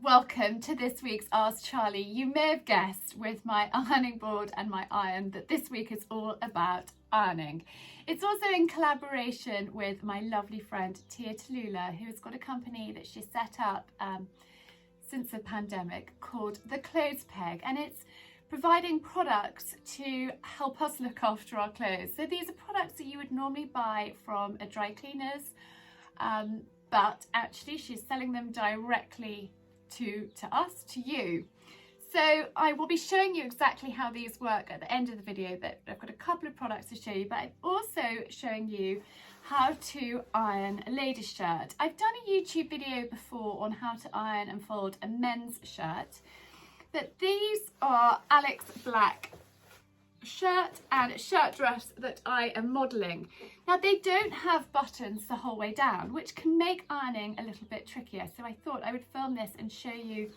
welcome to this week's Ask Charlie. You may have guessed with my ironing board and my iron that this week is all about ironing. It's also in collaboration with my lovely friend Tallulah, who has got a company that she set up since the pandemic called The Clothes Peg, and it's providing products to help us look after our clothes. So these are products that you would normally buy from a dry cleaners, but actually she's selling them directly to us, to you. So I will be showing you exactly how these work at the end of the video, but I've got a couple of products to show you, but I'm also showing you how to iron a ladies shirt. I've done a YouTube video before on how to iron and fold a men's shirt, but these are Alex Black shirt and shirt dress that I am modelling. Now they don't have buttons the whole way down, which can make ironing a little bit trickier, so I thought I would film this and show you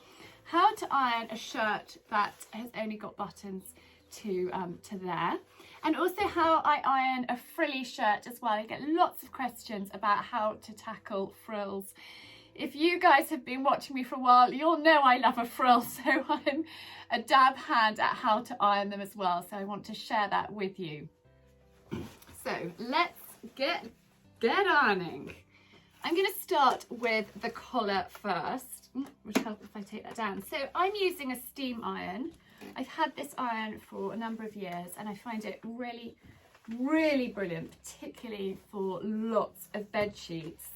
how to iron a shirt that has only got buttons to there, and also how I iron a frilly shirt as well. I get lots of questions about how to tackle frills. If you guys have been watching me for a while, you'll know I love a frill, so I'm a dab hand at how to iron them as well, so I want to share that with you. So let's get ironing. I'm going to start with the collar first, which will help if I take that down. So I'm using a steam iron. I've had this iron for a number of years and I find it really, really brilliant, particularly for lots of bed sheets.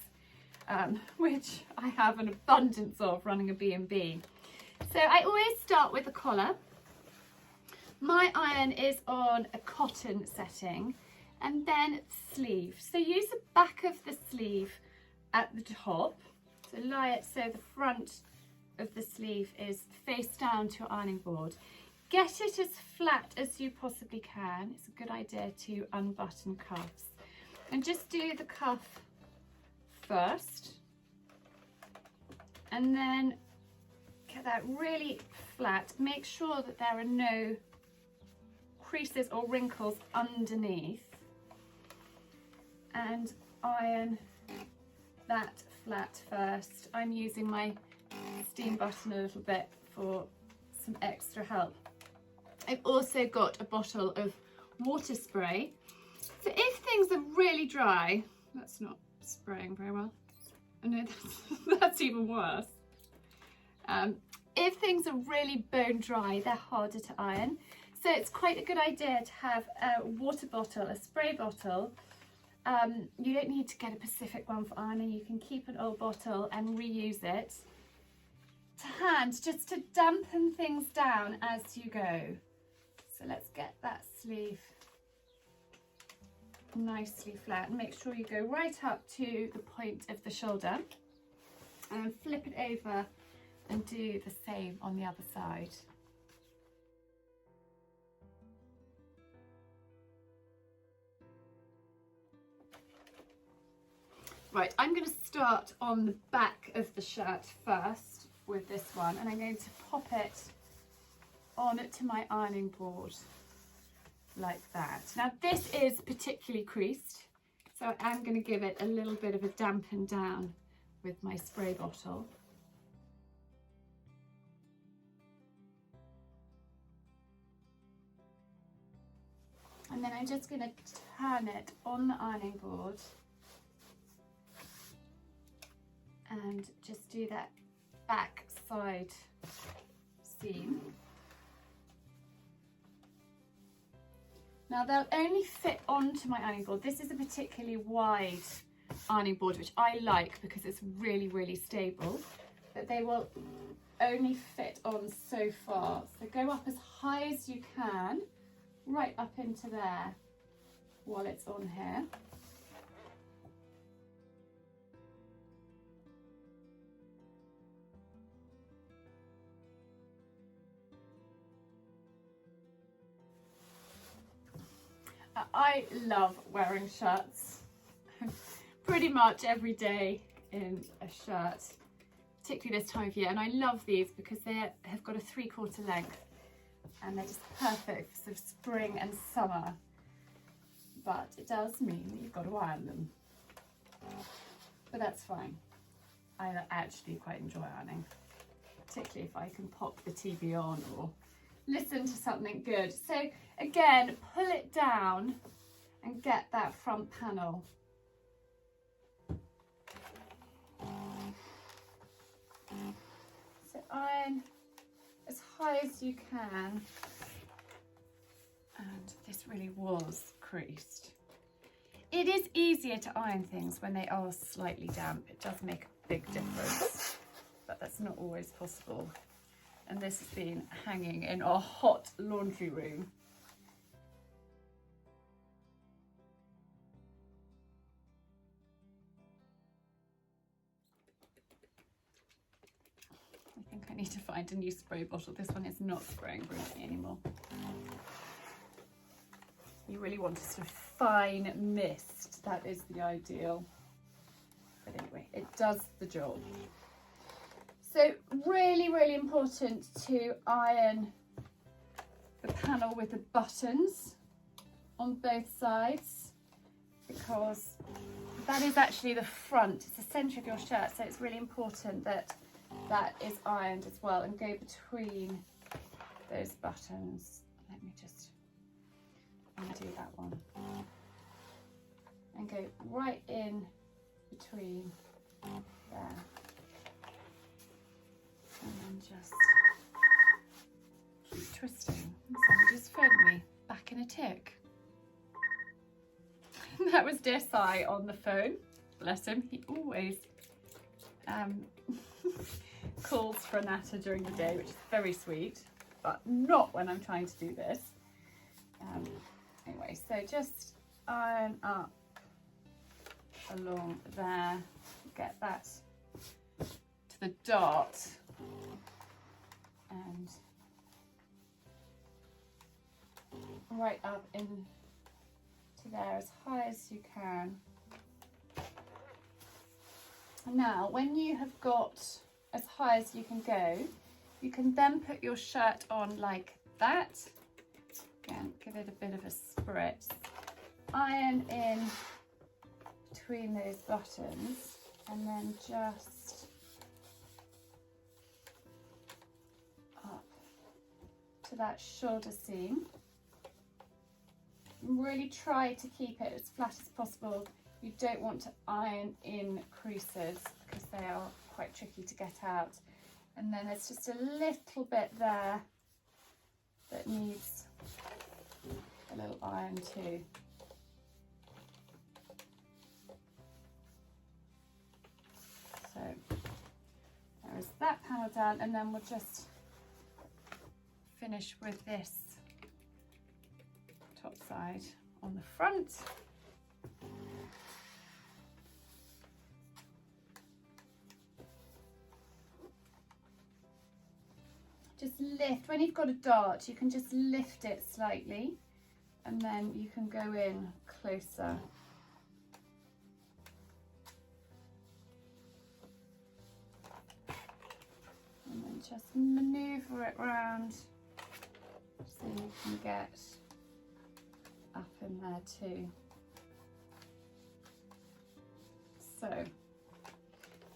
Which I have an abundance of running a B&B. So I always start with the collar. My iron is on a cotton setting, and then sleeve. So use the back of the sleeve at the top. So lie it so the front of the sleeve is face down to your ironing board. Get it as flat as you possibly can. It's a good idea to unbutton cuffs. And just do the cuff first, and then get that really flat. Make sure that there are no creases or wrinkles underneath, and iron that flat first. I'm using my steam button a little bit for some extra help. I've also got a bottle of water spray, so if things are really dry, that's not spraying very well. I know that's even worse. If things are really bone dry, they're harder to iron. So it's quite a good idea to have a water bottle, a spray bottle. You don't need to get a specific one for ironing. You can keep an old bottle and reuse it to hand, just to dampen things down as you go. So let's get that sleeve nicely flat, and make sure you go right up to the point of the shoulder, and then flip it over and do the same on the other side. Right, I'm going to start on the back of the shirt first with this one, and I'm going to pop it on to my ironing board like that. Now this is particularly creased, so I'm going to give it a little bit of a dampen down with my spray bottle. And then I'm just going to turn it on the ironing board and just do that back side seam. Now they'll only fit onto my ironing board. This is a particularly wide ironing board, which I like because it's really, really stable, but they will only fit on so far. So go up as high as you can, right up into there while it's on here. I love wearing shirts pretty much every day in a shirt, particularly this time of year, and I love these because they have got a 3/4 length and they're just perfect for sort of spring and summer, but it does mean that you've got to iron them, but that's fine. I actually quite enjoy ironing, particularly if I can pop the TV on or listen to something good. So again, pull it down and get that front panel. So iron as high as you can. And this really was creased. It is easier to iron things when they are slightly damp. It does make a big difference, but that's not always possible. And this has been hanging in our hot laundry room. I think I need to find a new spray bottle. This one is not spraying brilliantly anymore. You really want a sort of fine mist. That is the ideal. But anyway, it does the job. So really, really important to iron the panel with the buttons on both sides, because that is actually the front. It's the centre of your shirt, so it's really important that that is ironed as well, and go between those buttons. Let me just undo that one and go right in between there, and then just keep twisting. Somebody just phoned me back in a tick. That was dear Si on the phone. Bless him, he always calls for a natter during the day, which is very sweet, but not when I'm trying to do this. Anyway, so just iron up along there, get that to the dart, and right up into there as high as you can. Now, when you have got as high as you can go, you can then put your shirt on like that. Again, give it a bit of a spritz. Iron in between those buttons, and then just up to that shoulder seam. Really try to keep it as flat as possible. You don't want to iron in creases because they are quite tricky to get out. And then there's just a little bit there that needs a little iron too. So there is that panel done, and then we'll just finish with this top side on the front. Just lift, when you've got a dart, you can just lift it slightly, and then you can go in closer. And then just maneuver it round so you can get up in there too. So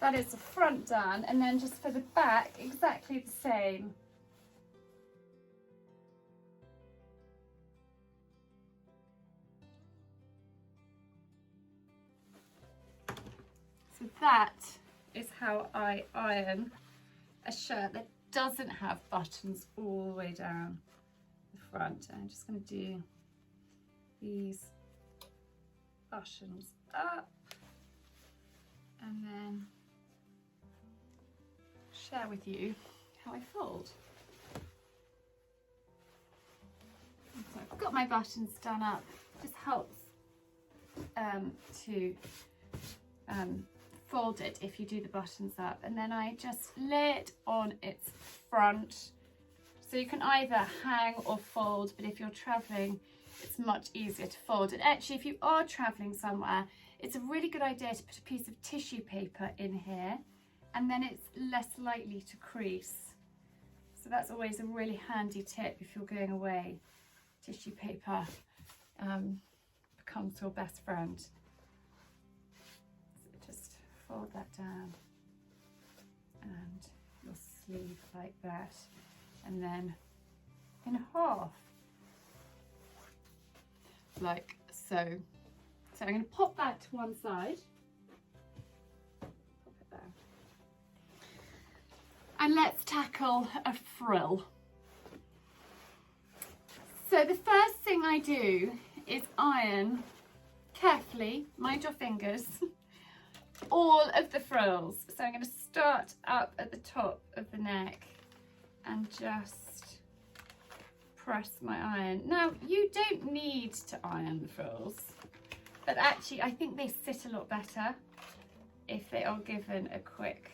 that is the front done, and then just for the back, exactly the same. So that is how I iron a shirt that doesn't have buttons all the way down the front. And I'm just going to do these buttons up, and then share with you how I fold. So I've got my buttons done up. It just helps to fold it if you do the buttons up, and then I just lay it on its front. So you can either hang or fold, but if you're traveling, it's much easier to fold. And actually, if you are traveling somewhere, it's a really good idea to put a piece of tissue paper in here, and then it's less likely to crease. So that's always a really handy tip if you're going away. Tissue paper becomes your best friend. So just fold that down, and your sleeve like that, and then in half, like so. So I'm going to pop that to one side, pop it there, and let's tackle a frill. So the first thing I do is iron carefully, mind your fingers, all of the frills. So I'm going to start up at the top of the neck and just press my iron. Now, you don't need to iron the frills, but actually I think they sit a lot better if they are given a quick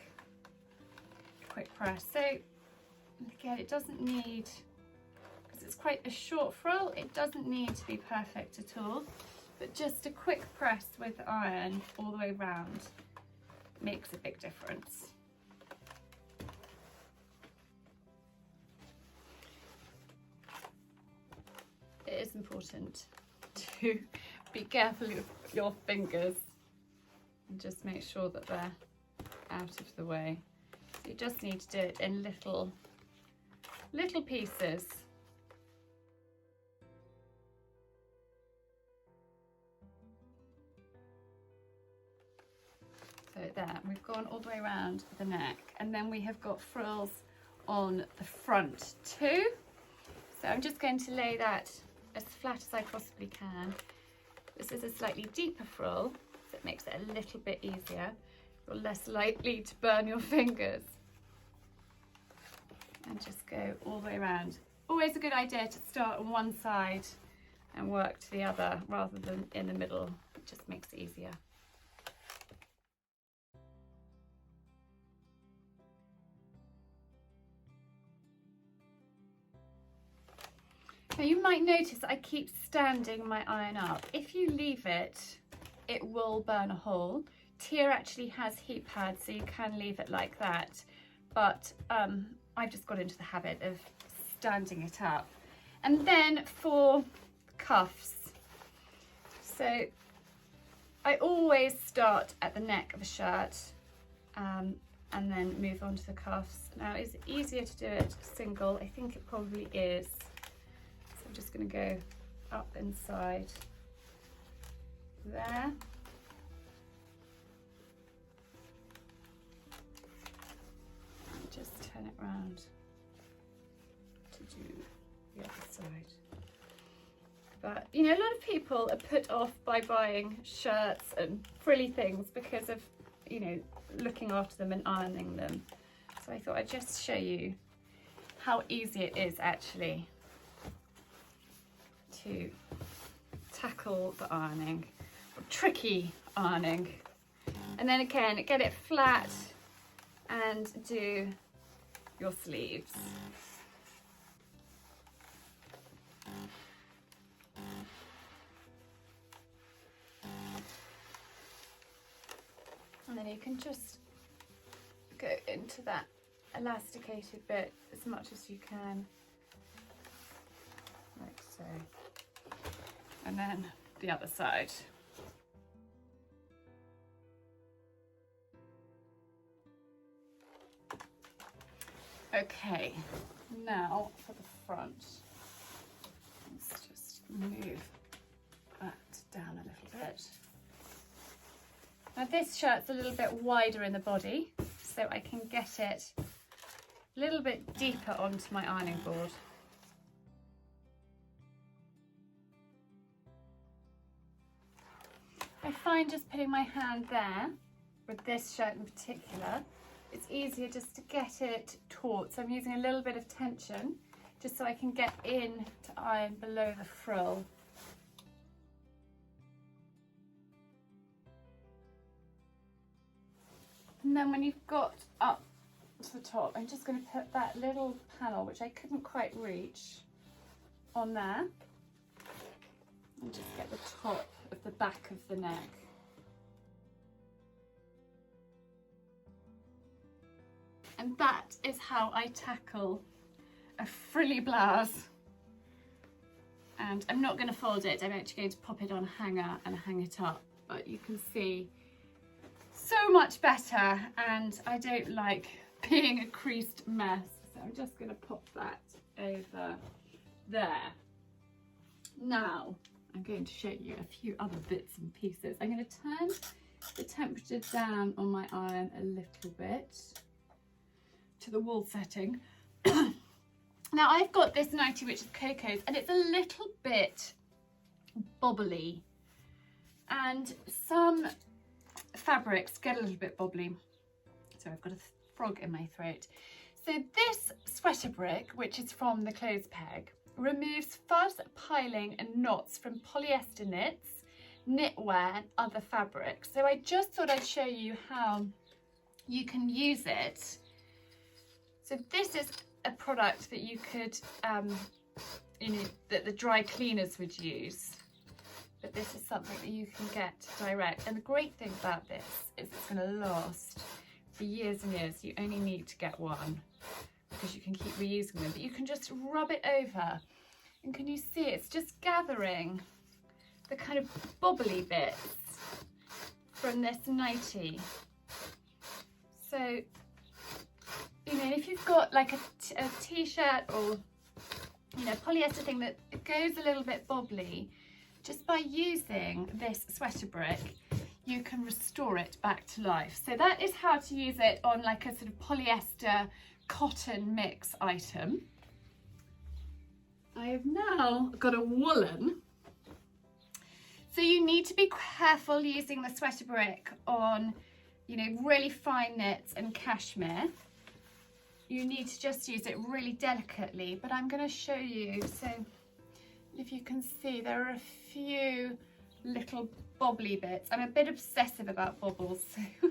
press. So again, it doesn't need, because it's quite a short frill, it doesn't need to be perfect at all, but just a quick press with the iron all the way round makes a big difference. It is important to be careful with your fingers and just make sure that they're out of the way. So you just need to do it in little pieces. So there, we've gone all the way around the neck, and then we have got frills on the front too. So I'm just going to lay that as flat as I possibly can. This is a slightly deeper frill, so it makes it a little bit easier. You're less likely to burn your fingers. And just go all the way around. Always a good idea to start on one side and work to the other rather than in the middle. It just makes it easier. Now you might notice that I keep standing my iron up. If you leave it, it will burn a hole. Tia actually has heat pads, so you can leave it like that. But I've just got into the habit of standing it up. And then for cuffs, so I always start at the neck of a shirt and then move on to the cuffs. Now, is it easier to do it single? I think it probably is. I'm just going to go up inside there. And just turn it round to do the other side. But, you know, a lot of people are put off by buying shirts and frilly things because of, you know, looking after them and ironing them. So I thought I'd just show you how easy it is actually to tackle the ironing, or tricky ironing, and then again get it flat and do your sleeves. And then you can just go into that elasticated bit as much as you can, like so. And then the other side. Okay, now for the front. Let's just move that down a little bit. Now this shirt's a little bit wider in the body, so I can get it a little bit deeper onto my ironing board. I find just putting my hand there, with this shirt in particular, it's easier just to get it taut. So I'm using a little bit of tension, just so I can get in to iron below the frill. And then when you've got up to the top, I'm just going to put that little panel, which I couldn't quite reach, on there. And just get the top of the back of the neck. And that is how I tackle a frilly blouse. And I'm not going to fold it, I'm actually going to pop it on a hanger and hang it up. But you can see so much better, and I don't like being a creased mess. So I'm just going to pop that over there. Now I'm going to show you a few other bits and pieces. I'm going to turn the temperature down on my iron a little bit to the wall setting. Now I've got this 90 which is Coco's, and it's a little bit bobbly, and some fabrics get a little bit bobbly. So I've got a frog in my throat. So this sweater brick, which is from the clothes peg, removes fuzz, piling and knots from polyester knits, knitwear and other fabrics. So I just thought I'd show you how you can use it. So this is a product that you could, that the dry cleaners would use. But this is something that you can get direct. And the great thing about this is it's going to last for years and years. You only need to get one because you can keep reusing them. But you can just rub it over. And can you see it's just gathering the kind of bobbly bits from this 90. So, you know, if you've got like a t-shirt or, you know, polyester thing that goes a little bit bobbly, just by using this sweater brick, you can restore it back to life. So that is how to use it on like a sort of polyester cotton mix item. I have now got a woolen. So you need to be careful using the sweater brick on, you know, really fine knits and cashmere. You need to just use it really delicately, but I'm going to show you. So if you can see, there are a few little bobbly bits. I'm a bit obsessive about bobbles, so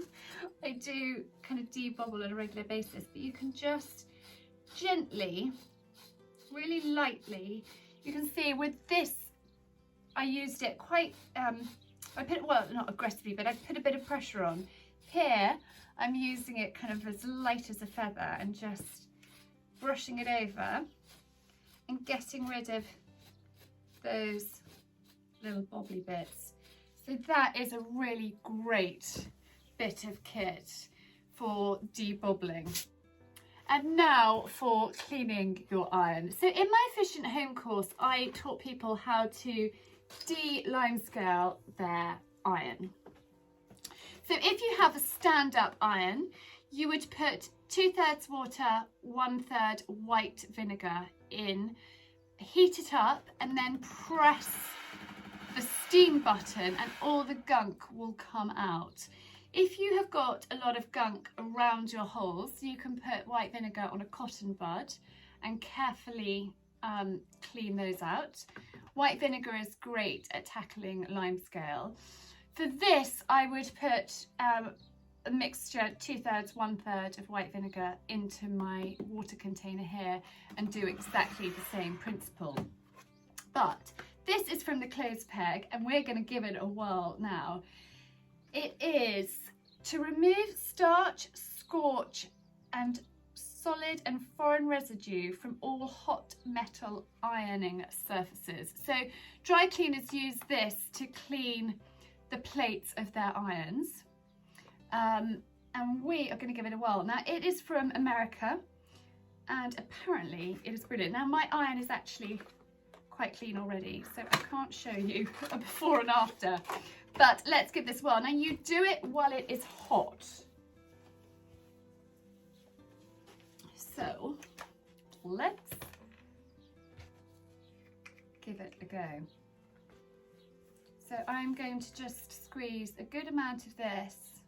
I do kind of debobble on a regular basis, but you can just gently, really lightly, you can see with this, I used it quite, I put, well, not aggressively, but I put a bit of pressure on. Here, I'm using it kind of as light as a feather and just brushing it over and getting rid of those little bobbly bits. So that is a really great bit of kit for debobbling. And now for cleaning your iron. So in my Efficient Home course, I taught people how to de-limescale their iron. So if you have a stand-up iron, you would put 2/3 water, 1/3 white vinegar in, heat it up and then press the steam button and all the gunk will come out. If you have got a lot of gunk around your holes, you can put white vinegar on a cotton bud and carefully clean those out. White vinegar is great at tackling limescale. For this, I would put a mixture, 2/3, 1/3 of white vinegar into my water container here and do exactly the same principle. But this is from the clothes peg and we're going to give it a whirl now. It is to remove starch, scorch and solid and foreign residue from all hot metal ironing surfaces. So dry cleaners use this to clean the plates of their irons. And we are going to give it a whirl. Now it is from America and apparently it is brilliant. Now my iron is actually quite clean already, so I can't show you a before and after, but let's give this a whirl. Now you do it while it is hot. So let's give it a go. So I'm going to just squeeze a good amount of this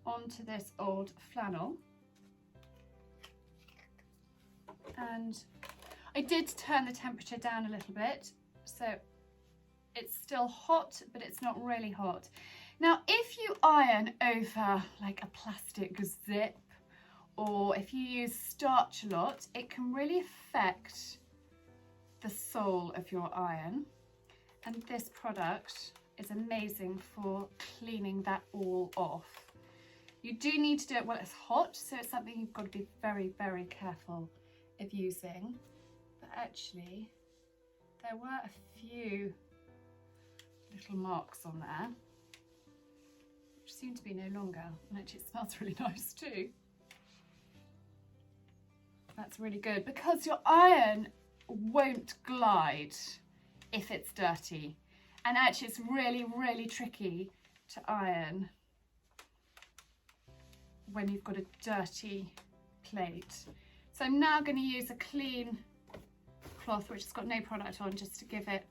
onto this old flannel. And I did turn the temperature down a little bit, so it's still hot, but it's not really hot. Now, if you iron over like a plastic zip, or if you use starch a lot, it can really affect the sole of your iron. And this product is amazing for cleaning that all off. You do need to do it while it's hot, so it's something you've got to be very, very careful of using. But actually, there were a few little marks on there, which seem to be no longer. And actually it smells really nice too. That's really good, because your iron won't glide if it's dirty. And actually it's really, really tricky to iron when you've got a dirty plate. So I'm now going to use a clean cloth which has got no product on, just to give it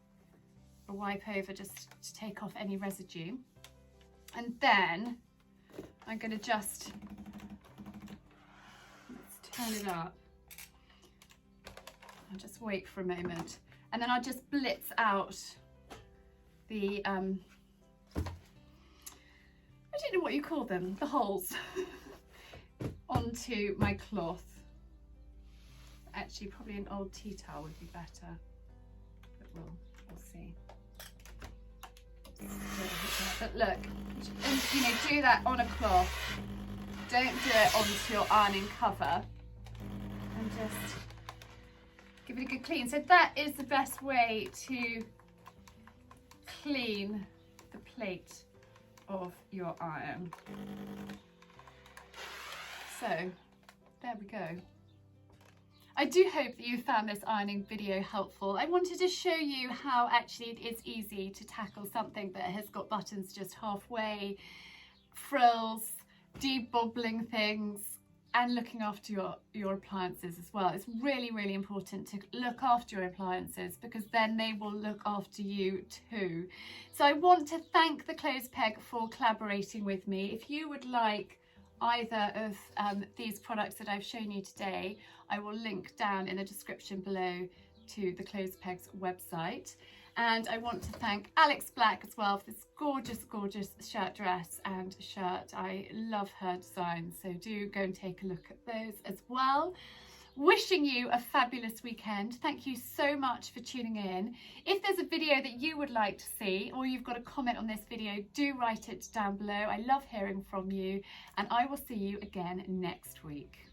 a wipe over, just to take off any residue. And then I'm going to just, let's turn it up. I'll just wait for a moment, and then I'll just blitz out the, I don't know what you call them, the holes, onto my cloth. Actually, probably an old tea towel would be better, but we'll see. But look, and, you know, do that on a cloth. Don't do it onto your ironing cover, and just give it a good clean. So that is the best way to clean the plate of your iron. So there we go. I do hope that you found this ironing video helpful. I wanted to show you how actually it is easy to tackle something that has got buttons just halfway, frills, debubbling things, and looking after your appliances as well. It's really, really important to look after your appliances, because then they will look after you too. So I want to thank the Clothes Peg for collaborating with me. If you would like either of these products that I've shown you today, I will link down in the description below to the Clothes Peg's website. And I want to thank Alex Black as well for this gorgeous, gorgeous shirt dress and shirt. I love her design, so do go and take a look at those as well. Wishing you a fabulous weekend. Thank you so much for tuning in. If there's a video that you would like to see, or you've got a comment on this video, do write it down below. I love hearing from you, and I will see you again next week.